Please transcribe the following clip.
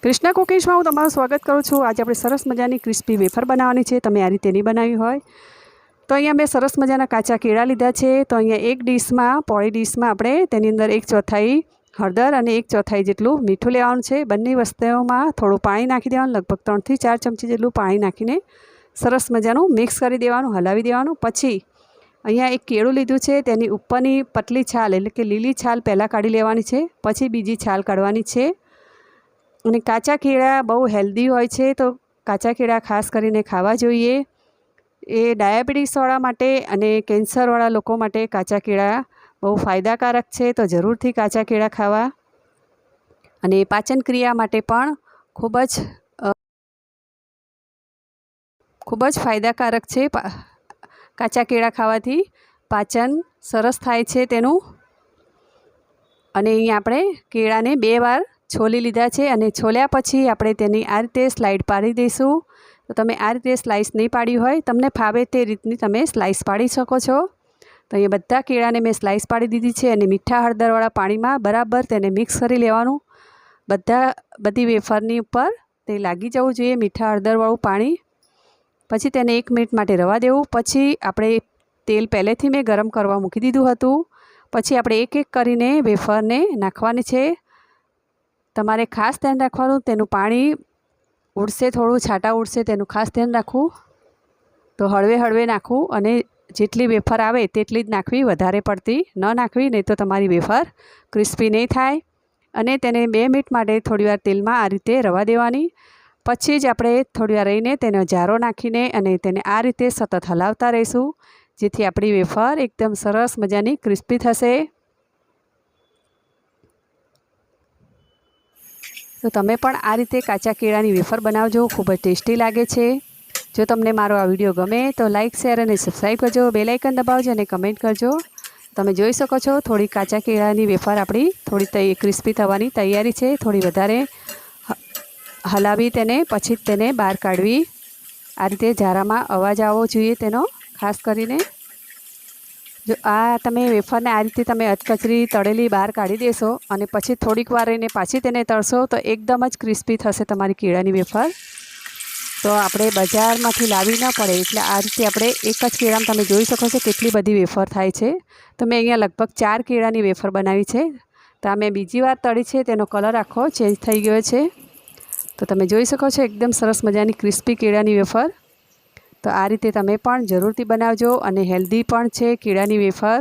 Krishna cooking में हूँ तमाરું स्वागत करूँ छूँ। आज આપણે સરસ મજાની ક્રિસ્પી વેફર બનાવવાની છે। તમે આ રીતે નહીં બનાવી હોય તો અહીંયા મેં સરસ મજાના કાચા કેળા લીધા છે। તો અહીંયા એક ડીશમાં પોળી ડીશમાં આપણે તેની અંદર 1/4 હળદર અને 1/4 જેટલું મીઠું લેવાનું છે। બંને વસ્તુઓમાં થોડું પાણી નાખી દેવાનું, લગભગ 3 થી 4 ચમચી જેટલું પાણી નાખીને સરસ મજાનું મિક્સ કરી દેવાનું, હલાવી દેવાનું। પછી અહીંયા એક કેળું લીધું છે, તેની ઉપરની પતલી છાલ એટલે કે લીલી છાલ પહેલાં કાઢી લેવાની છે, પછી બીજી છાલ કાઢવાની છે। અને કાચા કેળા બહુ હેલ્ધી હોય છે, તો કાચા કેળા ખાસ કરીને ખાવા જોઈએ। એ ડાયાબિટીસવાળા માટે અને કેન્સરવાળા લોકો માટે કાચા કેળા બહુ ફાયદાકારક છે, તો જરૂરથી કાચા કેળા ખાવા। અને પાચન ક્રિયા માટે પણ ખૂબ જ ફાયદાકારક છે। કાચા કેળા ખાવાથી પાચન સરસ થાય છે તેનું। અને અહીં આપણે કેળાને 2 વાર છોલી લીધા છે અને છોલ્યા પછી આપણે તેની આ રીતે સ્લાઇડ પાડી દઈશું। તો તમે આ રીતે સ્લાઇસ નહીં પાડી હોય, તમને ફાવે તે રીતની તમે સ્લાઇસ પાડી શકો છો। તો અહીંયા બધા કેળાને મેં સ્લાઇસ પાડી દીધી છે અને મીઠા હળદરવાળા પાણીમાં બરાબર તેને મિક્સ કરી લેવાનું। બધી વેફરની ઉપર તે લાગી જવું જોઈએ મીઠા હળદરવાળું પાણી। પછી તેને 1 મિનિટ માટે રવા દેવું। પછી આપણે તેલ પહેલેથી મેં ગરમ કરવા મૂકી દીધું હતું। પછી આપણે એક એક કરીને વેફરને નાખવાની છે। તમારે ખાસ ધ્યાન રાખવાનું, તેનું પાણી ઉડશે, થોડું છાંટા ઉડશે, તેનું ખાસ ધ્યાન રાખવું। તો હળવે હળવે નાખવું અને જેટલી વેફર આવે તેટલી જ નાખવી, વધારે પડતી ન નાખવી, નહીં તો તમારી વેફર ક્રિસ્પી નહીં થાય। અને તેને 2 મિનિટ માટે થોડીવાર તેલમાં આ રીતે રવા દેવાની। પછી જ આપણે થોડીવાર રહીને તેનો જારો નાખીને અને તેને આ રીતે સતત હલાવતા રહીશું, જેથી આપણી વેફર એકદમ સરસ મજાની ક્રિસ્પી થશે। તો તમે પણ આ રીતે કાચા કેળાની વેફર બનાવજો, ખૂબ જ ટેસ્ટી લાગે છે। જો તમને મારો આ વિડીયો ગમે તો લાઇક, શેર અને સબસ્ક્રાઈબ કરજો, બેલ આઇકન દબાવજો અને કમેન્ટ કરજો। તમે જોઈ શકો છો થોડી કાચા કેળાની વેફર આપણી થોડી ક્રિસ્પી થવાની તૈયારી છે। થોડી વધારે હલાવી તેને પછી તેને બહાર કાઢવી। આ રીતે જારામાં અવાજ આવવો જોઈએ તેનો, ખાસ કરીને। જો આ તમે વેફરને આ રીતે તમે અધકચરી તળેલી બહાર કાઢી દેશો અને પછી થોડીક વાર રહીને પાછી તેને તળશો તો એકદમ જ ક્રિસ્પી થશે તમારી કેળાની વેફર। તો આપણે બજારમાંથી લાવી ન પડે, એટલે આ રીતે આપણે એક જ કેળામાં તમે જોઈ શકો છો કેટલી બધી વેફર થાય છે। તો મેં અહીંયા લગભગ 4 કેળાની વેફર બનાવી છે। તો આ મેં બીજી વાર તળી છે, તેનો કલર આખો ચેન્જ થઈ ગયો છે। તો તમે જોઈ શકો છો એકદમ સરસ મજાની ક્રિસ્પી કેળાની વેફર। તો આ રીતે તમે પણ જરૂરથી બનાવજો અને હેલ્ધી પણ છે કેળાની વેફર।